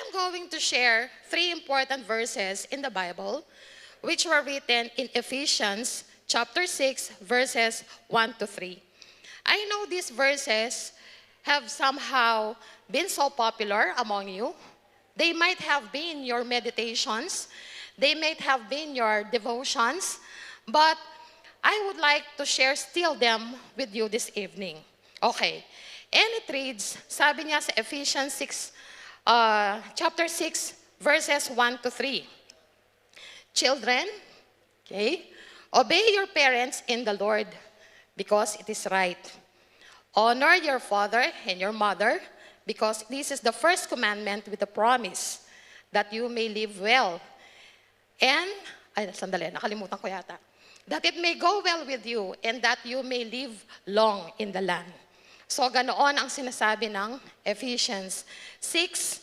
am going to share 3 important verses in the Bible which were written in Ephesians chapter 6, verses 1 to 3. I know these verses have somehow been so popular among you. They might have been your meditations. They might have been your devotions. But I would like to share still them with you this evening. Okay. And it reads, sabi niya sa Ephesians 6, chapter 6, verses 1 to 3. Children, okay, obey your parents in the Lord because it is right. Honor your father and your mother because this is the first commandment with the promise that you may live well. And, sandali, nakalimutan ko yata. That it may go well with you and that you may live long in the land. So, ganoon ang sinasabi ng Ephesians 6,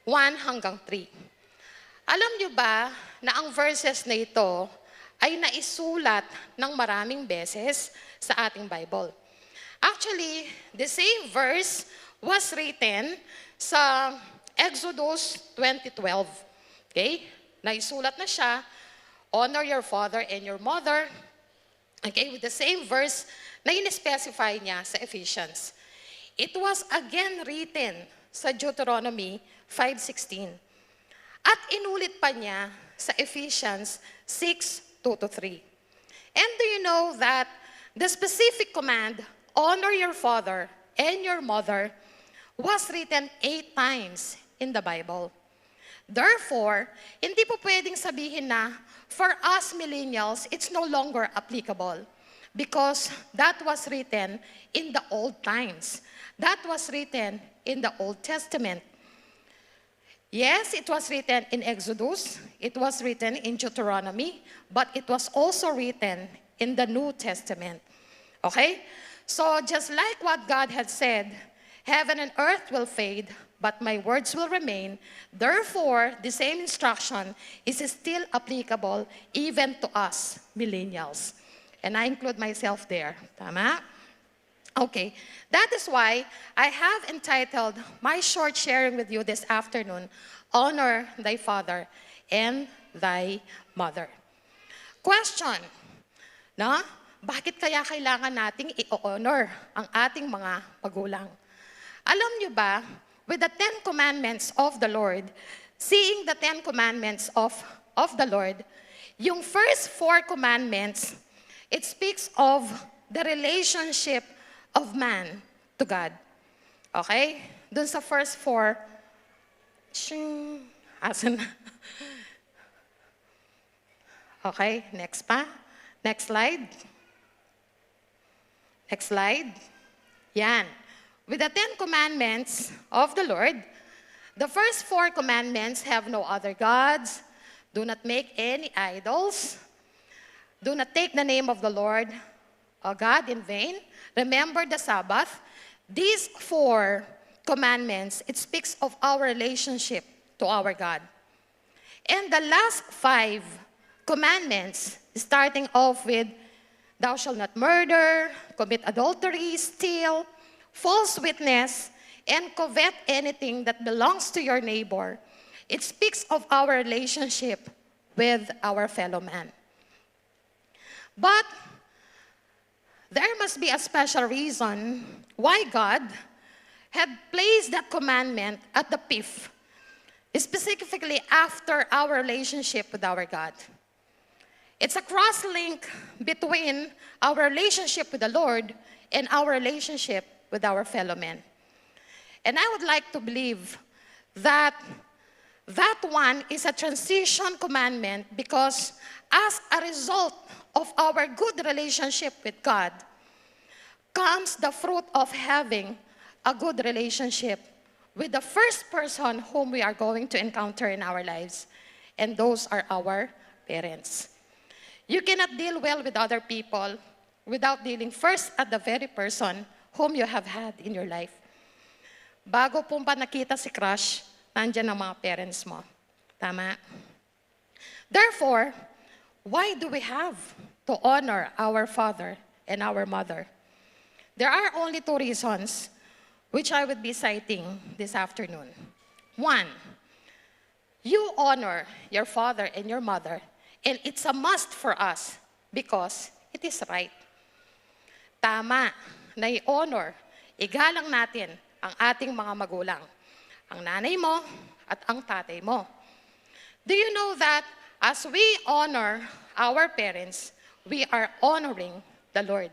1 hanggang 3. Alam niyo ba na ang verses na ito ay naisulat ng maraming beses sa ating Bible? Actually, the same verse was written sa Exodus 20:12. Okay? Naisulat na siya, honor your father and your mother. Okay, with the same verse na in-specify niya sa Ephesians. It was again written sa Deuteronomy 5:16. At inulit pa niya sa Ephesians 6:2-3. And do you know that the specific command, honor your father and your mother, was written 8 times in the Bible. Therefore, hindi po pwedeng sabihin na for us millennials, it's no longer applicable because that was written in the old times. That was written in the Old Testament. Yes, it was written in Exodus, it was written in Deuteronomy, but it was also written in the New Testament. Okay? So just like what God had said, heaven and earth will fade, but my words will remain. Therefore, the same instruction is still applicable even to us, millennials. And I include myself there. Tama? Okay. That is why I have entitled my short sharing with you this afternoon, Honor Thy Father and Thy Mother. Question, no? Bakit kaya kailangan nating i-honor ang ating mga magulang? Alam niyo ba, with the 10 commandments of the Lord, seeing the 10 commandments of the Lord, yung first 4 commandments, it speaks of the relationship of man to God. Okay? Dun sa first 4, asan na? Okay, next pa. Next slide. Next slide. Yan. With the 10 commandments of the Lord, the first 4 commandments have no other gods, do not make any idols, do not take the name of the Lord, God in vain, remember the Sabbath. These 4 commandments, it speaks of our relationship to our God. And the last 5 commandments, starting off with, thou shalt not murder, commit adultery, steal, false witness, and covet anything that belongs to your neighbor. It speaks of our relationship with our fellow man. But there must be a special reason why God had placed that commandment at the fifth, specifically after our relationship with our God. It's a cross-link between our relationship with the Lord and our relationship with our fellow men. And I would like to believe that that one is a transition commandment because as a result of our good relationship with God comes the fruit of having a good relationship with the first person whom we are going to encounter in our lives, and those are our parents. You cannot deal well with other people without dealing first at the very person whom you have had in your life. Bago po pa nakita si crush, nandyan ang mga parents mo. Tama? Therefore, why do we have to honor our father and our mother? There are only 2 reasons which I would be citing this afternoon. 1, You honor your father and your mother, and it's a must for us because it is right. Tama na i-honor, igalang natin ang ating mga magulang, ang nanay mo at ang tatay mo. Do you know that as we honor our parents, we are honoring the Lord?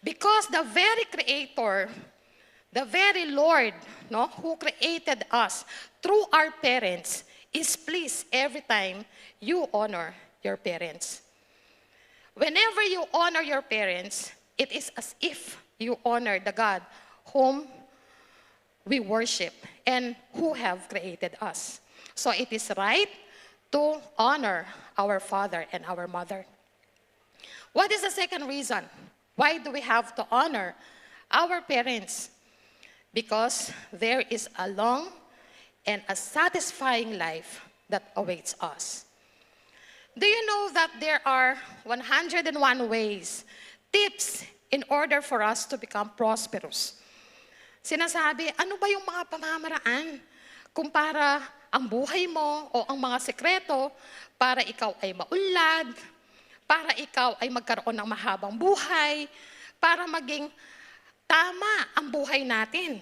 Because the very Creator, the very Lord, no, who created us through our parents, is pleased every time you honor your parents. Whenever you honor your parents, it is as if you honor the God whom we worship and who have created us. So it is right to honor our father and our mother. What is the second reason? Why do we have to honor our parents? Because there is a long and a satisfying life that awaits us. Do you know that there are 101 ways, tips in order for us to become prosperous? Sinasabi, ano ba yung mga pamamaraan kung para ang buhay mo o ang mga sekreto para ikaw ay maunlad, para ikaw ay magkaroon ng mahabang buhay, para maging tama ang buhay natin.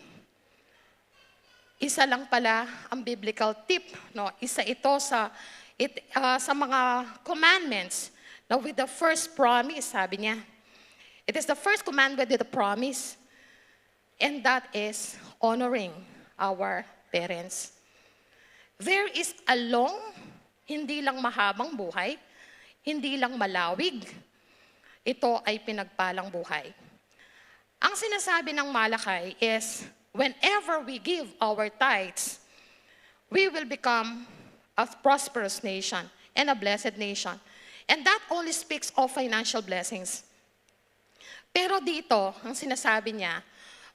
Isa lang pala ang biblical tip, no? Isa ito sa mga commandments na with the first promise, sabi niya. It is the first commandment with the promise, and that is honoring our parents. There is a long, hindi lang mahabang buhay, hindi lang malawig, ito ay pinagpalang buhay. Ang sinasabi ng Malakay is, whenever we give our tithes, we will become a prosperous nation and a blessed nation. And that only speaks of financial blessings. Pero dito, ang sinasabi niya,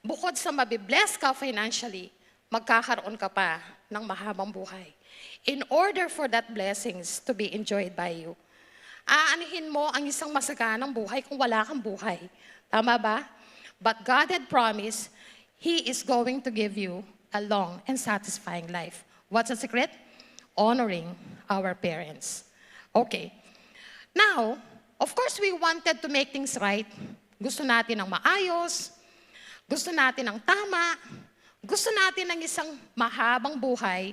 bukod sa mabibless ka financially, magkakaroon ka pa ng mahabang buhay. In order for that blessings to be enjoyed by you, aanihin mo ang isang masaganang buhay kung wala kang buhay. Tama ba? But God had promised, He is going to give you a long and satisfying life. What's the secret? Honoring our parents. Okay. Now, of course, we wanted to make things right. Gusto natin ng maayos, gusto natin ng tama, gusto natin ng isang mahabang buhay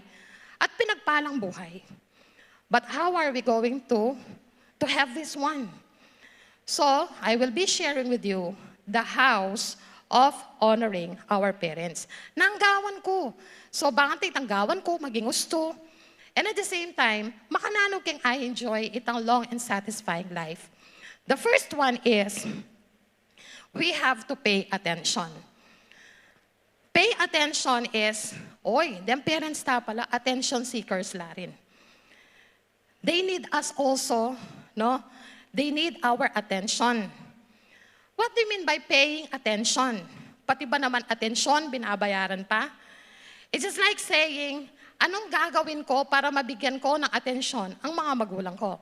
at pinagpalang buhay. But how are we going to have this one? So, I will be sharing with you the house of honoring our parents. Nanggawan ko. So, bakit tanggawan ko, maging gusto. And at the same time, makanano kang I enjoy itang long and satisfying life. The first one is, we have to pay attention. Pay attention is, them parents ta pala, attention seekers la rin. They need us also, no? They need our attention. What do you mean by paying attention? Pati ba naman atensyon, binabayaran pa? It's just like saying, anong gagawin ko para mabigyan ko ng atensyon ang mga magulang ko?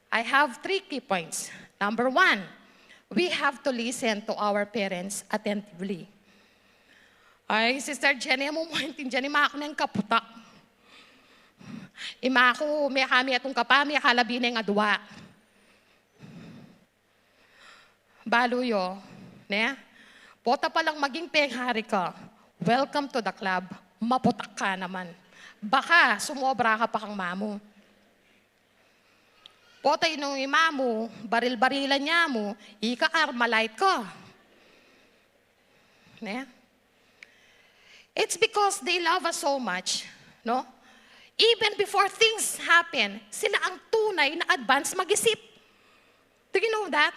I have 3 key points. Number 1, we have to listen to our parents attentively. Ay, Sister Jenny, mo maintindihan, ima ako ng kaputa. Ima ako, may kami atong kapami, akalabi na yung adwa. Baluyo, ne? Pota palang maging penghari ka, welcome to the club, maputak ka naman. Baka sumobra ka pa kang mamu. Pota inong imamu, baril-barilan niya mo, ika-armalite ka. Ne? It's because they love us so much, no? Even before things happen, sila ang tunay na advance mag-isip. Do you know that?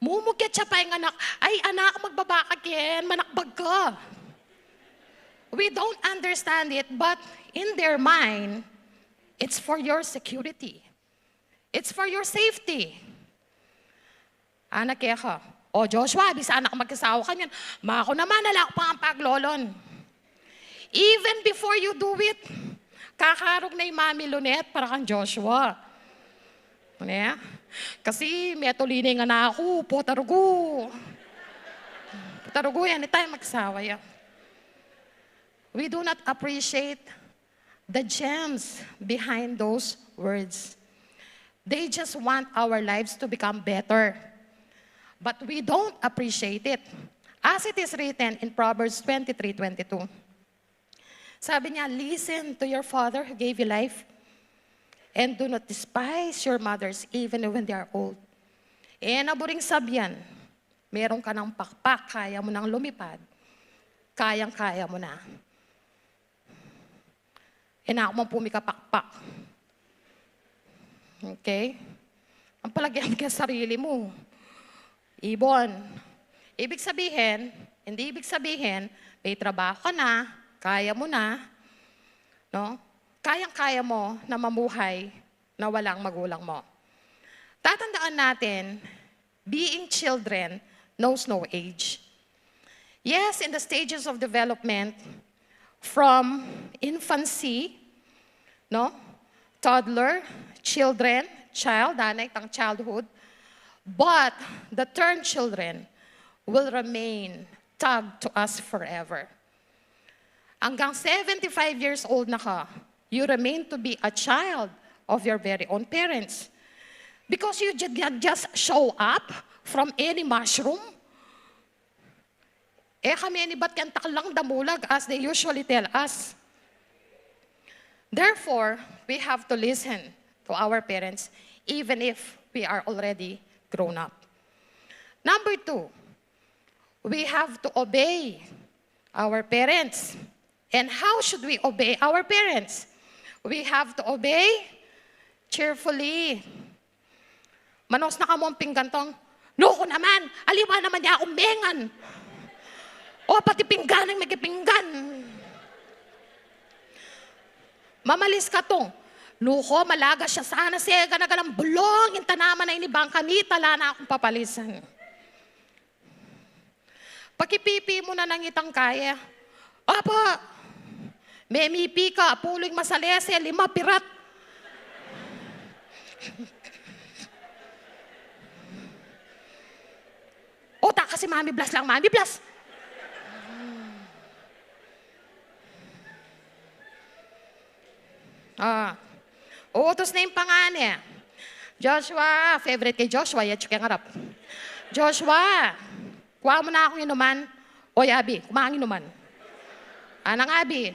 Mumugit siya pa yung anak, ay anak, magbabakag yan, manakbag ka. We don't understand it, but in their mind, it's for your security. It's for your safety. Anak kaya ka, Joshua, bisa anak magkasawa ka niyan. Mako naman, nalak pa ang paglolon. Even before you do it, kakarog na yung Mami Lunet para kang Joshua. Yeah? Kasi may tulinay nga na ako, potarugo. Potarugo yan, tayo magsawa yan. We do not appreciate the gems behind those words. They just want our lives to become better. But we don't appreciate it. As it is written in Proverbs 23:22. Sabi niya, listen to your father who gave you life, and do not despise your mothers even when they are old. Naburing sabyan, meron ka ng pakpak, kaya mo nang lumipad, kayang-kaya mo na. Ako mong pumikapakpak. Okay? Ang palagyan ka sarili mo. Ibon. Hindi ibig sabihin, may trabaho ka na, kaya mo na, no? Kayang-kaya mo na mamuhay na walang magulang mo. Tatandaan natin, being children knows no age. Yes, in the stages of development, from infancy, no? Toddler, children, childhood, but the term children will remain tagged to us forever. Hanggang 75 years old na ka, you remain to be a child of your very own parents. Because you just show up from any mushroom. Kami ni ba't kanta lang damulag as they usually tell us. Therefore, we have to listen to our parents even if we are already grown up. Number 2, we have to obey our parents. And how should we obey our parents? We have to obey cheerfully. Manos na kamong pinggantong, loko naman, aliwa naman niya akong bengan. O pati pinggan ang magipinggan. Mamalis ka tong, loko, malaga siya sana siya, ganagalang bulong, intanaman na inibang kanita, tala na akong papalisan. Pakipipi mo na ng itang kaya, apa, memipi ka, puling masalese, 5 pirat. Ota kasi Mami Blas lang, Mami Blas. Utos na yung pangalan. Joshua, favorite kay Joshua, yatsu kaya ngarap. Joshua, kuha mo na akong inuman. Oy, Abi, kumahang inuman. Anang Abi.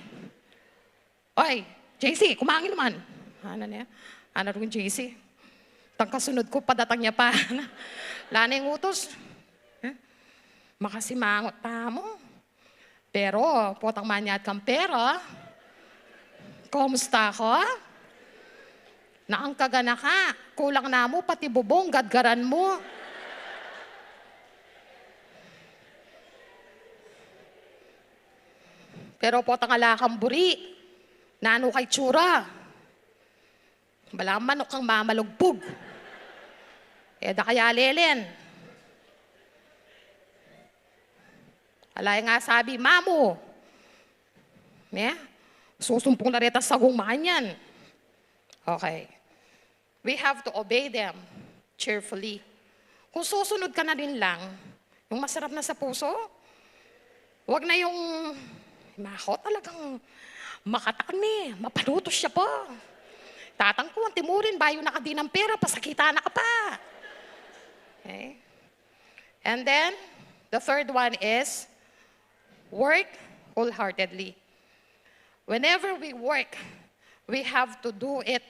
Oy, JC, kumahang inuman. Ano niya? Ano rin JC? Tangkasunod ko, padatang niya pa. Lana yung utos. Makasimangot pa mo. Pero, potang manyat kang pera. Kumusta ko? Naangkaga na ka. Kulang na mo, pati bubong, gadgaran mo. Pero potang alakang buri. Nano kay tsura. Bala manok kang mamalugbog. Da kaya lelen. Alay nga sabi, Mamo. Susumpong na reta sa gumaan yan. Okay. We have to obey them cheerfully. Kung susunod ka na rin lang, yung masarap na sa puso, wag na yung, mako talagang makatakni, mapalutos siya po. Tatangkuhan, timurin, bayo na ka din ng pera, pasakita na ka pa. Okay. And then, the third one is, work wholeheartedly. Whenever we work, we have to do it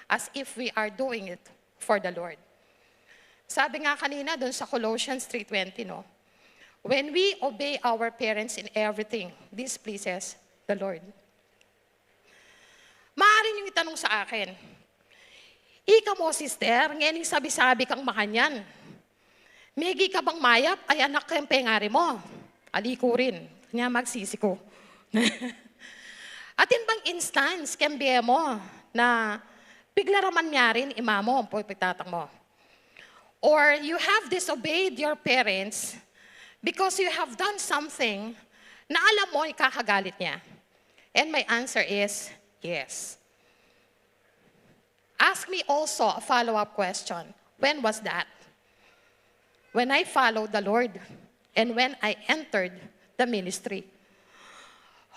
as if we are doing it for the Lord. Sabi nga kanina dun sa Colossians 3:20, no? When we obey our parents in everything, this pleases the Lord. Maaari niyong itanong sa akin, ika mo, sister, ngayon sabi-sabi kang makanyan. Megi ka bang mayap? Ay anak kang pengari mo. Aliko rin. Kanya magsisi ko. Atin bang instance, kembiye mo, na bigla raman niya rin ima mo, ang pagtatang mo. Or you have disobeyed your parents because you have done something na alam mo ikakagalit niya. And my answer is, yes. Ask me also a follow-up question. When was that? When I followed the Lord and when I entered the ministry.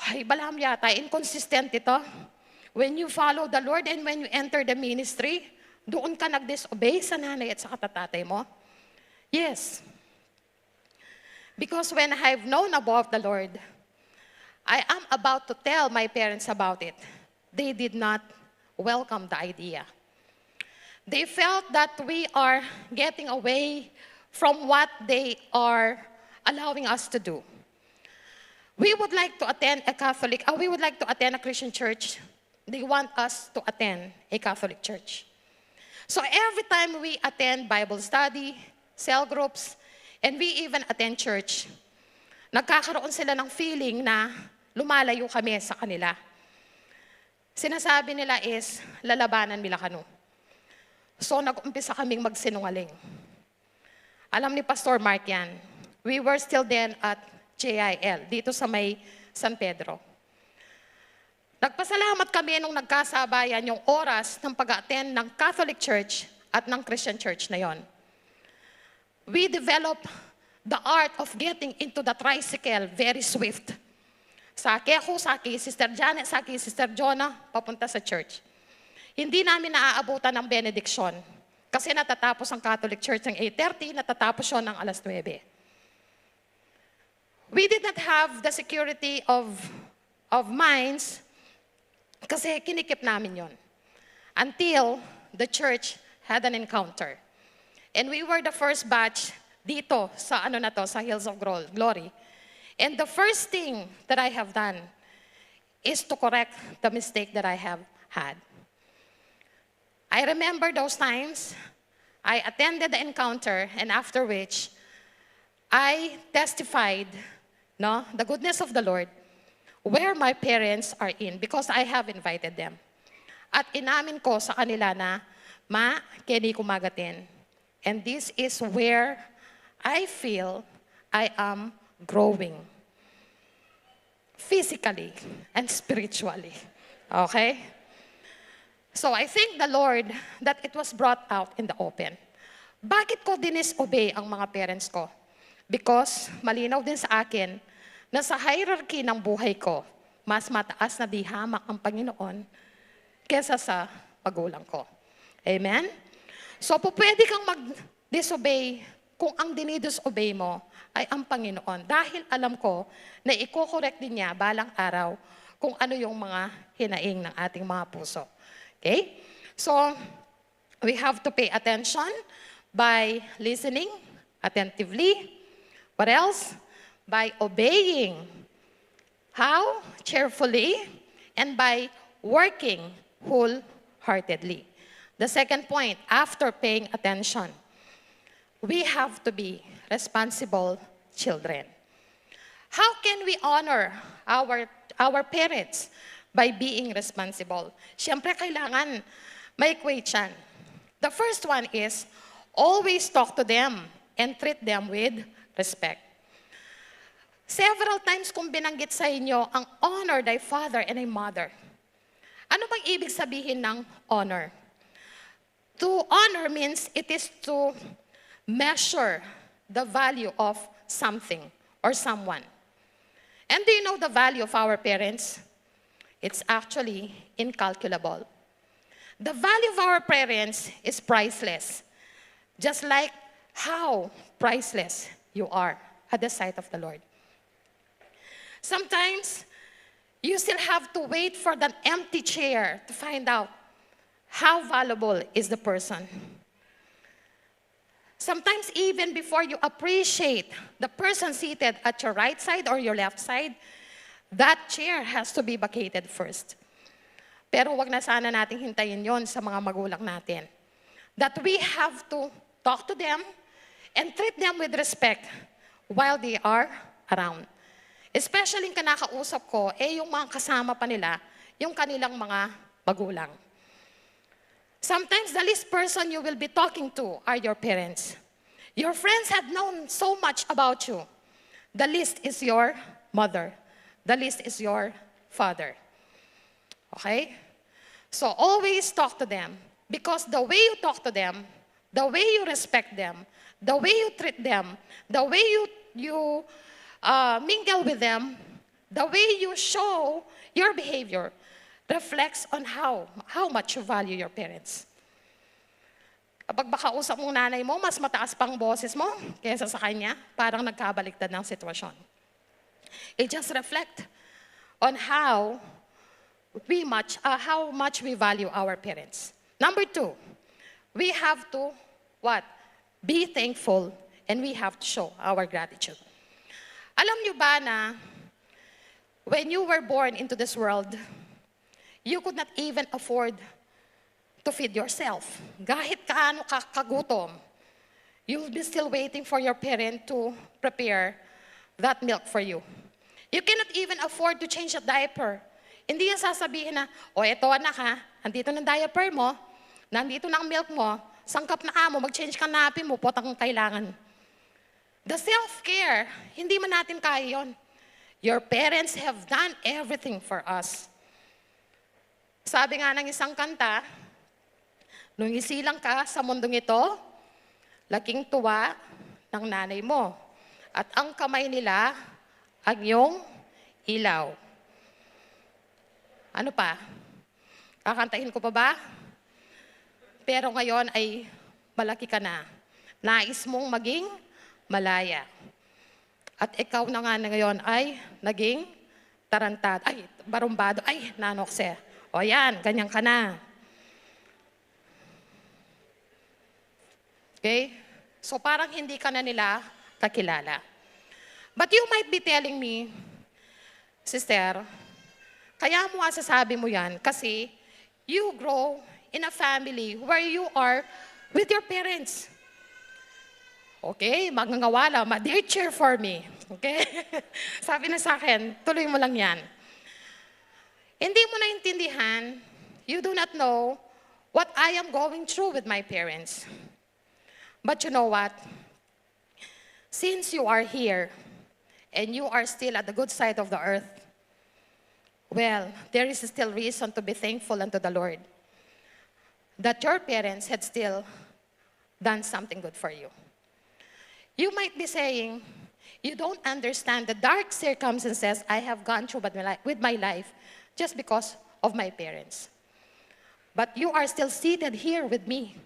Ay, balaham yata, inconsistent ito. When you follow the Lord and when you enter the ministry, doon ka nag-disobey sa nanay at sa katatay mo? Yes. Because when I've known about the Lord, I am about to tell my parents about it. They did not welcome the idea. They felt that we are getting away from what they are allowing us to do. We would like to attend a Christian church. They want us to attend a Catholic church. So every time we attend Bible study, cell groups, and we even attend church, nagkakaroon sila ng feeling na lumalayo kami sa kanila. Sinasabi nila is, lalabanan nila kanu. So nag-umpisa kaming magsinungaling. Alam ni Pastor Mark yan. We were still then at JIL, dito sa may San Pedro. Nagpasalamat kami nung nagkasabayan yung oras ng pag-attend ng Catholic Church at ng Christian Church na yon. We developed the art of getting into the tricycle very swift. Saki ako, saki Sister Janet, saki Sister Jonah, papunta sa church. Hindi namin naaabutan ng benediction kasi natatapos ang Catholic Church ng 8:30, natatapos yun ng 9:00. We did not have the security of minds kasi kinikip namin yon until the church had an encounter. And we were the first batch dito sa sa Hills of Glory. And the first thing that I have done is to correct the mistake that I have had. I remember those times, I attended the encounter, and after which, I testified the goodness of the Lord where my parents are in because I have invited them. At inamin ko sa kanila na, Ma, kini kumagatin. And this is where I feel I am growing. Physically and spiritually. Okay? So I thank the Lord that it was brought out in the open. Bakit ko dinisobey ang mga parents ko? Because malinaw din sa akin na sa hierarchy ng buhay ko, mas mataas na dihamak ang Panginoon kesa sa magulang ko. Amen? So pwede kang mag-disobey kung ang dinidisobey mo ay ang Panginoon. Dahil alam ko na i-correct din niya balang araw kung ano yung mga hinaing ng ating mga puso. Okay? So, we have to pay attention by listening attentively. What else? By obeying. How? Cheerfully. And by working wholeheartedly. The second point, after paying attention, we have to be responsible children. How can we honor our parents? By being responsible. Siyempre, kailangan may equate yan. The first one is, always talk to them and treat them with respect. Several times kong binanggit sa inyo ang honor thy father and thy mother. Ano bang ibig sabihin ng honor? To honor means it is to measure the value of something or someone. And do you know the value of our parents? It's actually incalculable. The value of our parents is priceless. Just like how priceless you are at the sight of the Lord. Sometimes, you still have to wait for that empty chair to find out how valuable is the person. Sometimes even before you appreciate the person seated at your right side or your left side, that chair has to be vacated first. Pero wag na sana nating hintayin yon sa mga magulang natin. That we have to talk to them and treat them with respect while they are around. Especially yung kinakausap ko, yung mga kasama pa nila, yung kanilang mga magulang. Sometimes the least person you will be talking to are your parents. Your friends have known so much about you. The least is your mother. The least is your father. Okay? So always talk to them because the way you talk to them, the way you respect them, the way you treat them, the way you mingle with them, the way you show your behavior, reflects on how much you value your parents. Kapag baka usap mong nanay mo, mas mataas pang boses mo kaysa sa kanya, parang nagkabaliktad ng sitwasyon. It just reflects on how much we value our parents. Number 2, we have to what? Be thankful and we have to show our gratitude. Alam niyo ba na when you were born into this world, you could not even afford to feed yourself. Kahit kaano ka kagutom, you'll be still waiting for your parent to prepare that milk for you. You cannot even afford to change a diaper. Hindi yan sasabihin na, eto anak ha, nandito ng diaper mo, nandito ng milk mo, sangkap na ka mo, mag-change ka napi mo, potang kailangan. The self-care, hindi man natin kaya yun. Your parents have done everything for us. Sabi nga ng isang kanta, nung isilang ka sa mundong ito, laking tuwa ng nanay mo. At ang kamay nila, ang iyong ilaw. Ano pa? Kakantahin ko pa ba? Pero ngayon ay malaki ka na. Nais mong maging malaya. At ikaw na nga ngayon ay naging tarantad. Ay, barumbado. Ay, nanokse. O yan, ganyan ka na. Okay? So parang hindi ka na nila kakilala. But you might be telling me, sister, kaya mo sasabi mo yan kasi you grow in a family where you are with your parents. Okay, magngawala, dear cheer for me. Okay? Sabi na sa akin, tuloy mo lang yan. Hindi mo naintindihan, you do not know what I am going through with my parents. But you know what? Since you are here, and you are still at the good side of the earth, well, there is still reason to be thankful unto the Lord that your parents had still done something good for you. You might be saying, you don't understand the dark circumstances I have gone through with my life just because of my parents. But you are still seated here with me.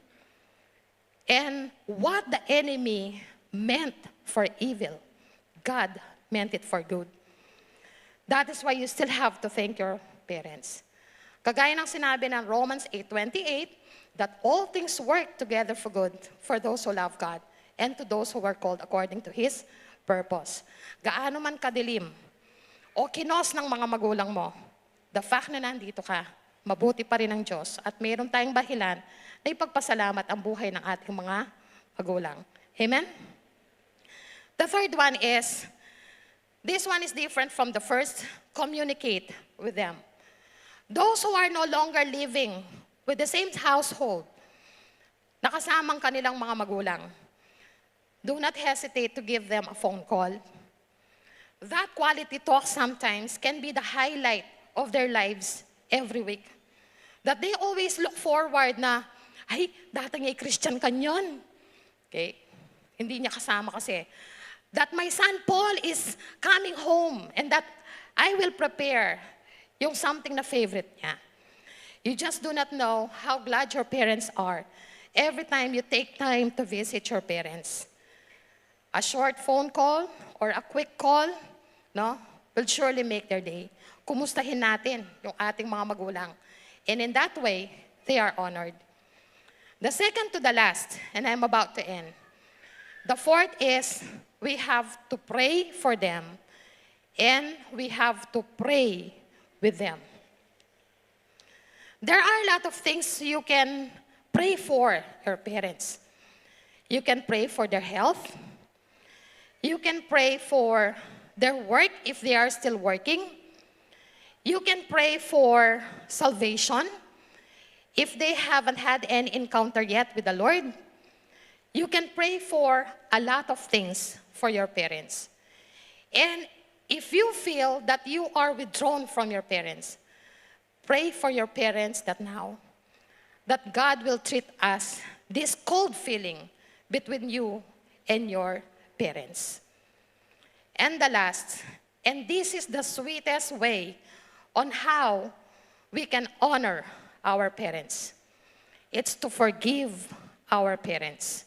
And what the enemy meant for evil, God meant it for good. That is why you still have to thank your parents. Kagaya ng sinabi ng Romans 8:28, that all things work together for good for those who love God and to those who are called according to His purpose. Gaano man kadilim o kinos ng mga magulang mo, the fact na nandito ka, mabuti pa rin ang Diyos at mayroon tayong dahilan na ipagpasalamat ang buhay ng ating mga magulang. Amen? The third one is, this one is different from the first, communicate with them. Those who are no longer living with the same household, nakasamang kanilang mga magulang, do not hesitate to give them a phone call. That quality talk sometimes can be the highlight of their lives every week. That they always look forward na, ay, dati nga'y Christian kanyon. Okay? Hindi niya kasama kasi. That my son Paul is coming home and that I will prepare yung something na favorite niya. You just do not know how glad your parents are every time you take time to visit your parents. A short phone call or a quick call, no, will surely make their day. Kumustahin natin yung ating mga magulang. And in that way, they are honored. The second to the last, and I'm about to end. The fourth is, we have to pray for them and we have to pray with them. There are a lot of things you can pray for your parents. You can pray for their health. You can pray for their work if they are still working. You can pray for salvation if they haven't had any encounter yet with the Lord. You can pray for a lot of things for your parents. And if you feel that you are withdrawn from your parents, pray for your parents that now, that God will treat us this cold feeling between you and your parents. And the last, and this is the sweetest way on how we can honor our parents. It's to forgive our parents.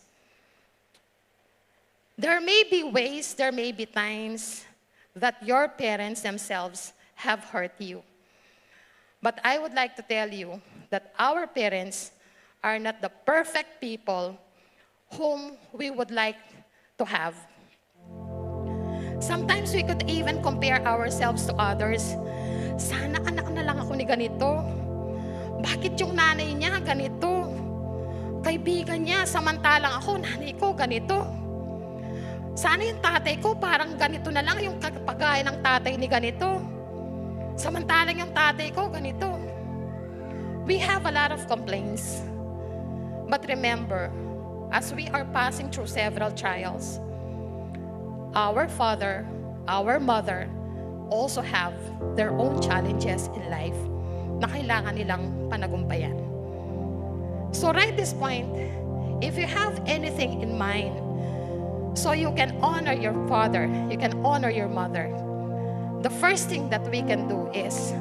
There may be ways, there may be times that your parents themselves have hurt you. But I would like to tell you that our parents are not the perfect people whom we would like to have. Sometimes we could even compare ourselves to others. Sana anak na lang ako ni ganito. Bakit yung nanay niya ganito? Kaibigan niya, samantalang ako, nanay ko ganito. Sana yung tatay ko parang ganito na lang, yung kagaya ng tatay ni ganito. Samantalang yung tatay ko ganito. We have a lot of complaints. But remember, as we are passing through several trials, our father, our mother also have their own challenges in life na kailangan nilang panagumpayan. So right this point, if you have anything in mind, so you can honor your father, you can honor your mother, the first thing that we can do is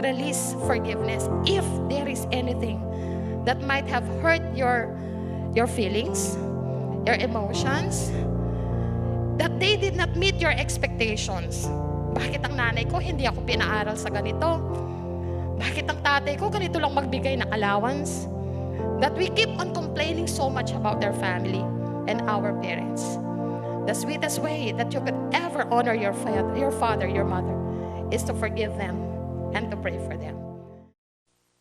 release forgiveness. If there is anything that might have hurt your feelings, your emotions, that they did not meet your expectations. Bakit ang nanay ko hindi ako pinaaral sa ganito? Bakit ang tatay ko ganito lang magbigay ng allowance? That we keep on complaining so much about their family and our parents. The sweetest way that you could ever honor your father, your mother, is to forgive them and to pray for them.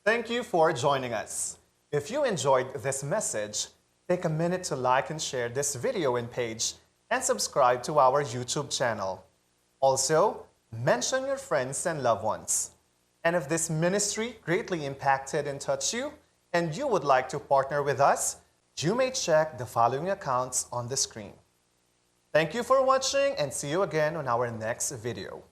Thank you for joining us. If you enjoyed this message, take a minute to like and share this video and page and subscribe to our YouTube channel. Also, mention your friends and loved ones. And if this ministry greatly impacted and touched you, and you would like to partner with us, you may check the following accounts on the screen. Thank you for watching and see you again on our next video.